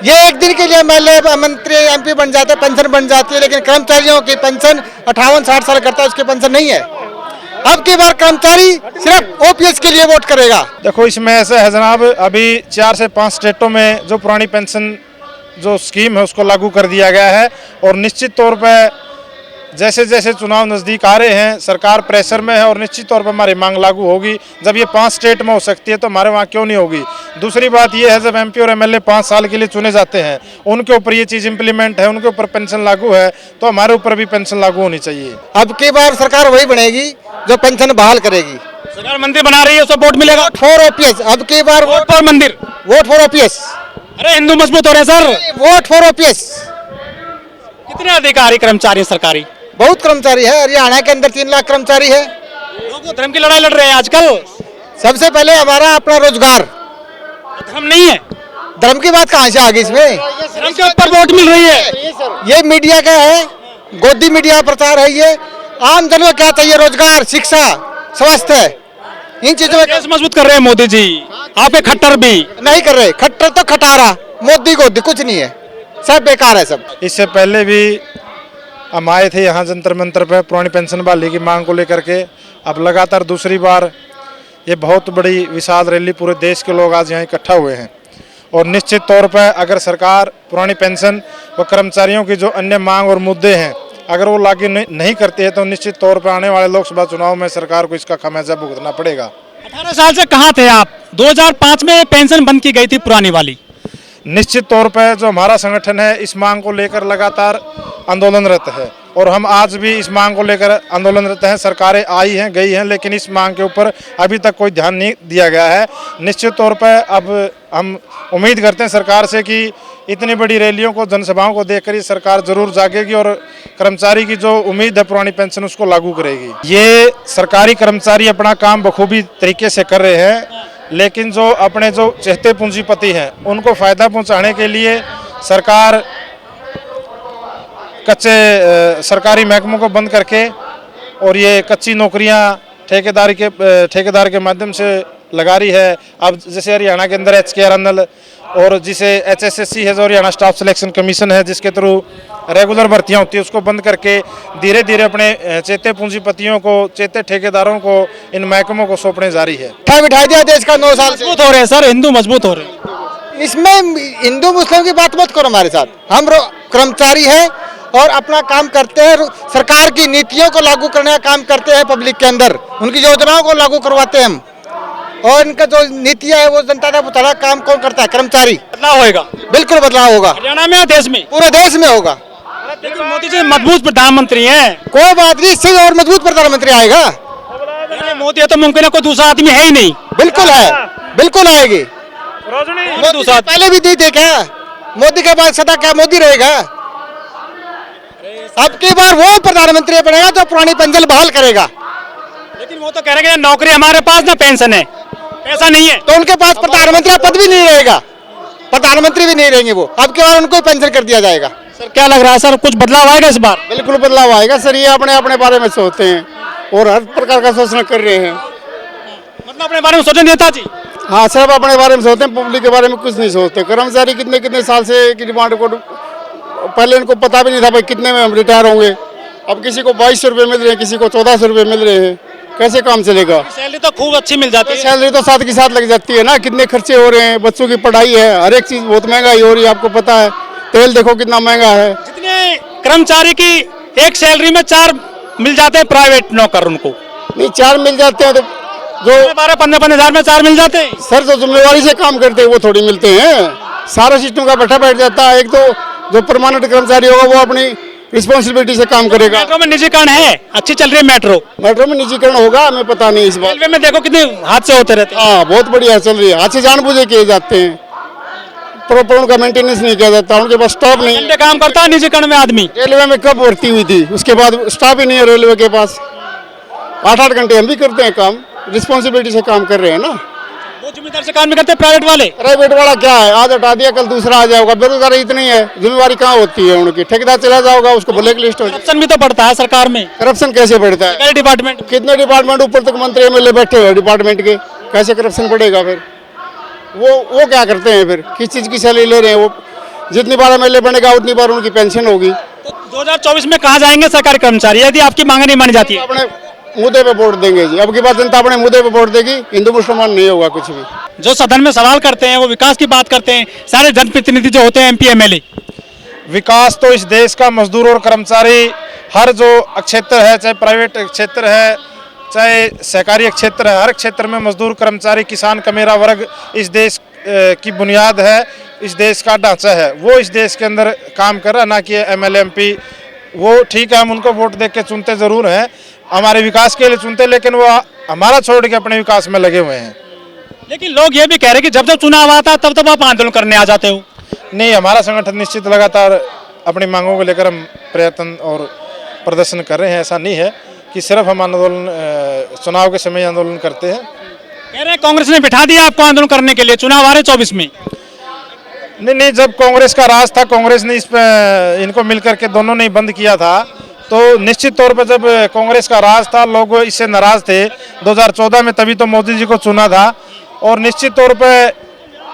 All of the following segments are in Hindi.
ये एक दिन के लिए एमएलए मंत्री एमपी बन जाते, पेंशन बन जाती है, लेकिन कर्मचारियों की पेंशन 58-60 साल करता है उसकी पेंशन नहीं है। अब की बार कर्मचारी सिर्फ ओपीएस के लिए वोट करेगा। देखो इसमें ऐसा है जनाब, अभी 4 से 5 स्टेटों में जो पुरानी पेंशन जो स्कीम है उसको लागू कर दिया गया है और निश्चित तौर पर जैसे जैसे चुनाव नज़दीक आ रहे हैं सरकार प्रेशर में है और निश्चित तौर पर हमारी मांग लागू होगी। जब ये 5 स्टेट में हो सकती है तो हमारे वहाँ क्यों नहीं होगी। दूसरी बात ये है जब एमपी और एमएलए 5 साल के लिए चुने जाते हैं उनके ऊपर ये चीज़ इम्प्लीमेंट है, उनके ऊपर पेंशन लागू है तो हमारे ऊपर भी पेंशन लागू होनी चाहिए। अब की बार सरकार वही बनेगी जो पेंशन बहाल करेगी। सरकार मंदिर बना रही है उसको वोट मिलेगा। फॉर ओपीएस, अब की बार वोट फॉर मंदिर, वोट फॉर ओपीएस। अरे हिंदू मजबूत हो रहे हैं सर। Vote for OPS. कितने अधिकारी कर्मचारी सरकारी? बहुत कर्मचारी है, हरियाणा के अंदर 3 लाख कर्मचारी है। लोग तो धर्म की लड़ाई लड़ रहे हैं आजकल। सबसे पहले हमारा अपना रोजगार, धर्म नहीं है, धर्म की बात कहाँ से आ गई इसमें? धर्म के ऊपर वोट मिल रही है। ये मीडिया का है, गोदी मीडिया प्रचार है। ये आम जन को क्या चाहिए? रोजगार, शिक्षा, स्वास्थ्य, इन चीजों में देश मजबूत कर रहे हैं मोदी जी, आपके खट्टर भी नहीं कर रहे। खट्टर तो खटारा, मोदी गोदी कुछ नहीं है, सब बेकार है सब। इससे पहले भी हम आए थे यहाँ जंतर मंतर पर पुरानी पेंशन बहाली की मांग को लेकर के। अब लगातार दूसरी बार ये बहुत बड़ी विशाल रैली, पूरे देश के लोग आज यहाँ इकट्ठा हुए हैं और निश्चित तौर पर अगर सरकार पुरानी पेंशन व कर्मचारियों की जो अन्य मांग और मुद्दे हैं अगर वो लागू नहीं करती है तो निश्चित तौर पर आने वाले लोकसभा चुनाव में सरकार को इसका खामियाजा भुगतना पड़ेगा। 18 साल से कहाँ थे आप? 2005 में पेंशन बंद की गई थी पुरानी वाली। निश्चित तौर पर जो हमारा संगठन है इस मांग को लेकर लगातार आंदोलनरत है और हम आज भी इस मांग को लेकर आंदोलनरत हैं। सरकारें आई हैं गई हैं लेकिन इस मांग के ऊपर अभी तक कोई ध्यान नहीं दिया गया है। निश्चित तौर पर अब हम उम्मीद करते हैं सरकार से कि इतनी बड़ी रैलियों को, जनसभाओं को देखकर ये सरकार जरूर जागेगी और कर्मचारी की जो उम्मीद है पुरानी पेंशन उसको लागू करेगी। ये सरकारी कर्मचारी अपना काम बखूबी तरीके से कर रहे हैं लेकिन जो अपने जो चहेते पूंजीपति हैं उनको फ़ायदा पहुंचाने के लिए सरकार कच्चे सरकारी महकमों को बंद करके और ये कच्ची नौकरियां ठेकेदार के माध्यम से लगा रही है। अब जैसे हरियाणा के अंदर HKRNL और जिसे HSSC है जो हरियाणा स्टाफ सिलेक्शन कमीशन है जिसके थ्रू रेगुलर भर्तियां होती है उसको बंद करके धीरे धीरे अपने चेते पूंजीपतियों को, चेते ठेकेदारों को इन महकमों को सौंपने जा रही है। बिठा दिया देश का 9 साल से। मजबूत हो रहे हैं सर, हिंदू मजबूत हो रहे हैं। इसमें हिंदू मुस्लिम की बात मत करो हमारे साथ। हम कर्मचारी हैं और अपना काम करते हैं, सरकार की नीतियों को लागू करने का काम करते हैं, पब्लिक के अंदर उनकी योजनाओं को लागू करवाते हैं हम और इनका जो नीतियां है वो जनता का पुतला काम कौन करता है? कर्मचारी। बदलाव होगा, बिल्कुल बदलाव होगा, हरियाणा में, देश में, पूरे देश में होगा। लेकिन मोदी जी मजबूत प्रधानमंत्री हैं। कोई बात नहीं, इससे और मजबूत प्रधानमंत्री आएगा। मोदी है तो मुमकिन है, कोई दूसरा आदमी है ही नहीं। बिल्कुल है, बिल्कुल आएगी। मोदी दूसरा पहले भी दी थे क्या? मोदी के बाद सदा क्या मोदी रहेगा? अब की बार वो प्रधानमंत्री बनेगा जो पुरानी पेंशन बहाल करेगा। लेकिन वो तो कह रहे हैं कि नौकरी हमारे पास ना पेंशन है, पैसा नहीं है, तो उनके पास प्रधानमंत्री का पद भी नहीं रहेगा, प्रधानमंत्री भी नहीं रहेंगे वो। अब की बार उनको पेंशन कर दिया जाएगा। सर क्या लग रहा है सर, कुछ बदलाव आएगा इस बार? बिल्कुल बदलाव आएगा सर। ये अपने अपने बारे में सोचते हैं और हर प्रकार का शोषण कर रहे हैं। मतलब अपने बारे में सोचें नेताजी। हाँ, सब अपने बारे में सोचते हैं, पब्लिक के बारे में कुछ नहीं सोचते। कर्मचारी कितने कितने साल से की डिमांड को पहले इनको पता भी नहीं था भाई कितने में हम रिटायर होंगे। अब किसी को 2200 रुपये मिल रहे हैं, किसी को 1400 रुपये मिल रहे हैं, कैसे काम चलेगा? सैलरी तो खूब अच्छी मिल जाती है। सैलरी तो साथ के साथ लग जाती है ना। कितने खर्चे हो रहे हैं, बच्चों की पढ़ाई है, हर एक चीज़ बहुत महंगाई हो रही है, आपको पता है। तेल देखो कितना महंगा है। जितने कर्मचारी की एक सैलरी में 4 मिल जाते हैं प्राइवेट नौकर, उनको नहीं 4 मिल जाते हैं तो जो 12-15 हज़ार में 4 मिल जाते हैं। सर जो जिम्मेवारी से काम करते हैं वो थोड़ी मिलते हैं। सारा सिस्टम का बैठ जाता है। एक तो जो परमानेंट कर्मचारी होगा वो अपनी रिस्पॉन्सिबिलिटी से काम करेगा। मेट्रो में निजीकरण है, अच्छी चल रही है मेट्रो में निजीकरण होगा, हमें पता नहीं इस बार। रेलवे में देखो कितने हादसे होते रहते हैं। हाँ, बहुत बढ़िया चल रही है। हादसे जानबूझे किए जाते हैं, प्रॉपर उनका मेंटेनेंस नहीं किया जाता, उनके पास स्टाफ नहीं। घंटे काम करता है निजीकरण में आदमी। रेलवे में कब भर्ती हुई थी, उसके बाद स्टाफ ही नहीं है रेलवे के पास। 8-8 घंटे हम भी करते हैं काम, रिस्पॉन्सिबिलिटी से काम कर रहे हैं ना। वो जिम्मेदार से काम नहीं करते प्राइवेट वाले। प्राइवेट वाला क्या है, आज हटा दिया कल दूसरा आ जाएगा। बेरोजगारी इतनी है, जिम्मेवारी कहाँ होती है उनकी? ठेकेदार चला जाओगा, उसको ब्लैक लिस्ट हो जाए। करप्शन भी तो बढ़ता है सरकार में। करप्शन कैसे बढ़ता है? सरकारी डिपार्टमेंट कितने डिपार्टमेंट ऊपर तक मंत्री MLA बैठे हुए डिपार्टमेंट के, कैसे करप्शन बढ़ेगा? फिर वो क्या करते हैं? फिर किस चीज़ की सैलरी ले रहे हैं? वो जितनी बार एमएलए बनेगा उतनी बार उनकी पेंशन होगी। तो 2024 में कहाँ जाएंगे सरकारी कर्मचारी यदि आपकी मांगे नहीं मानी जाती है? अपने मुद्दे पे वोट देंगे जी। अब की बार जनता अपने मुद्दे पे वोट देगी, हिंदू मुसलमान नहीं होगा कुछ भी। जो सदन में सवाल करते हैं वो विकास की बात करते हैं, सारे जनप्रतिनिधि जो होते हैं एमपी एमएलए। विकास तो इस देश का मजदूर और कर्मचारी हर जो क्षेत्र है, चाहे प्राइवेट क्षेत्र है चाहे सहकारी क्षेत्र है, हर क्षेत्र में मजदूर कर्मचारी किसान का मेरा वर्ग इस देश की बुनियाद है, इस देश का ढांचा है। वो इस देश के अंदर काम कर रहा, ना कि एमएलए एमपी। वो ठीक है, हम उनको वोट दे के चुनते ज़रूर हैं, हमारे विकास के लिए चुनते, लेकिन वो हमारा छोड़ के अपने विकास में लगे हुए हैं। लेकिन लोग ये भी कह रहे हैं कि जब जब चुनाव आता है तब तब आप आंदोलन करने आ जाते हो। नहीं, हमारा संगठन निश्चित लगातार अपनी मांगों को लेकर हम प्रयत्न और प्रदर्शन कर रहे हैं। ऐसा नहीं है कि सिर्फ हम आंदोलन चुनाव के समय आंदोलन करते हैं। कह रहे हैं कांग्रेस ने बिठा दिया आपको आंदोलन करने के लिए, चुनाव आ रहे 24 में। नहीं, जब कांग्रेस का राज था, कांग्रेस ने इस पे इनको मिलकर के दोनों ने बंद किया था, तो निश्चित तौर पर जब कांग्रेस का राज था लोग इससे नाराज थे 2014 में, तभी तो मोदी जी को चुना था। और निश्चित तौर पर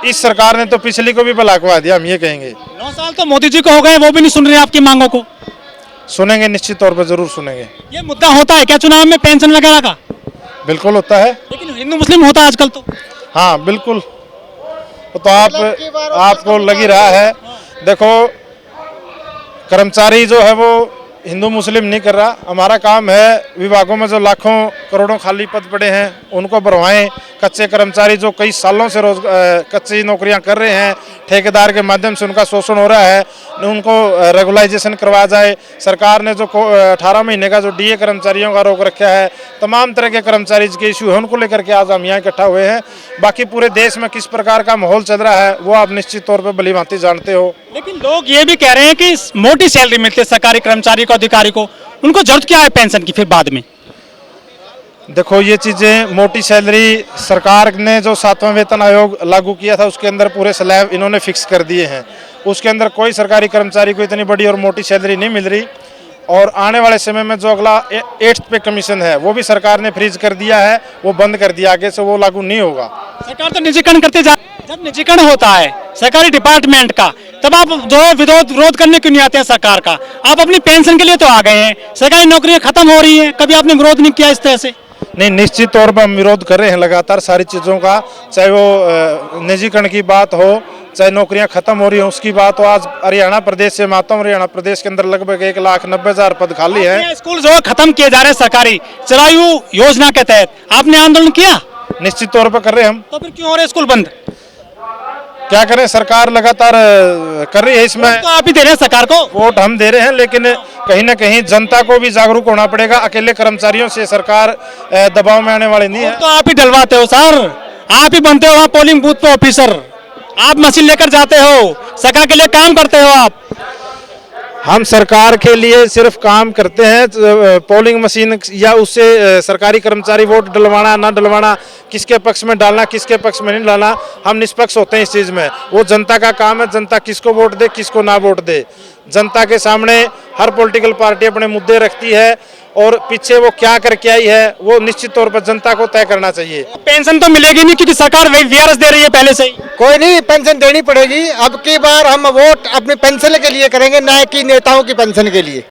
इस सरकार ने तो पिछली को भी भलाकवा दिया, हम ये कहेंगे। 9 साल तो मोदी जी को हो गए, वो भी नहीं सुन रहे आपकी मांगों को। सुनेंगे, निश्चित तौर पर जरूर सुनेंगे। ये मुद्दा होता है क्या चुनाव में, पेंशन वगैरह का? बिल्कुल होता है। लेकिन हिंदू मुस्लिम होता है आजकल तो। हाँ बिल्कुल, तो आपको लग ही रहा है। देखो, कर्मचारी जो है वो हिंदू मुस्लिम नहीं कर रहा। हमारा काम है विभागों में जो लाखों करोड़ों खाली पद पड़े हैं उनको भरवाएं। कच्चे कर्मचारी जो कई सालों से कच्ची नौकरियां कर रहे हैं, ठेकेदार के माध्यम से उनका शोषण हो रहा है, उनको रेगुलाइजेशन करवाया जाए। सरकार ने जो 18 महीने का जो डीए कर्मचारियों का रोक रखा है, तमाम तरह के कर्मचारी के इशू है, उनको लेकर के आज हम यहाँ इकट्ठा हुए हैं। बाकी पूरे देश में किस प्रकार का माहौल चल रहा है वो आप निश्चित तौर पर भलीभांति जानते हो। लेकिन लोग ये भी कह रहे हैं कि मोटी सैलरी मिलती है सरकारी कर्मचारी को, अधिकारी को, उनको जरूरत क्या है पेंशन की फिर बाद में? देखो, ये चीज़ें, मोटी सैलरी, सरकार ने जो 7वां वेतन आयोग लागू किया था उसके अंदर पूरे स्लैब इन्होंने फिक्स कर दिए हैं। उसके अंदर कोई सरकारी कर्मचारी को इतनी बड़ी और मोटी सैलरी नहीं मिल रही। और आने वाले समय में जो अगला 8th पे कमीशन है वो भी सरकार ने फ्रीज कर दिया है, वो बंद कर दिया, आगे से वो लागू नहीं होगा। सरकार तो निजीकरण करते जा, जब निजीकरण होता है सरकारी डिपार्टमेंट का, तब आप जो है विरोध करने क्यों नहीं आते हैं सरकार का? आप अपनी पेंशन के लिए तो आ गए हैं, सरकारी नौकरियां खत्म हो रही हैं, कभी आपने विरोध नहीं किया इस तरह से? नहीं, निश्चित तौर पर हम विरोध कर रहे हैं लगातार सारी चीज़ों का, चाहे वो निजीकरण की बात हो, चाहे नौकरियां खत्म हो रही हो उसकी बात हो। आज हरियाणा प्रदेश से मैं आता हूँ, हरियाणा प्रदेश के अंदर लगभग 1,90,000 पद खाली है। स्कूल जो खत्म किए जा रहे हैं सरकारी चलायु योजना के तहत, आपने आंदोलन किया? निश्चित तौर पर कर रहे हैं हम। तो फिर क्यों हो रहे स्कूल बंद? क्या करें, सरकार लगातार कर रही है इसमें। तो आप ही दे रहे हैं सरकार को, वोट हम दे रहे हैं, लेकिन कहीं ना कहीं जनता को भी जागरूक होना पड़ेगा। अकेले कर्मचारियों से सरकार दबाव में आने वाली नहीं है। तो आप ही डलवाते हो सर, आप ही बनते हो वहाँ पोलिंग बूथ पे ऑफिसर, आप मशीन लेकर जाते हो, सरकार के लिए काम करते हो आप। हम सरकार के लिए सिर्फ काम करते हैं, पोलिंग मशीन या उससे सरकारी कर्मचारी वोट डलवाना ना डलवाना, किसके पक्ष में डालना किसके पक्ष में नहीं डालना, हम निष्पक्ष होते हैं इस चीज़ में। वो जनता का काम है, जनता किसको वोट दे किसको ना वोट दे। जनता के सामने हर पॉलिटिकल पार्टी अपने मुद्दे रखती है और पीछे वो क्या करके आई है वो निश्चित तौर पर जनता को तय करना चाहिए। पेंशन तो मिलेगी नहीं क्योंकि सरकार वीआरएस दे रही है पहले से ही। कोई नहीं, पेंशन देनी पड़ेगी। अब की बार हम वोट अपनी पेंशन के लिए करेंगे, न कि नेताओं की पेंशन के लिए।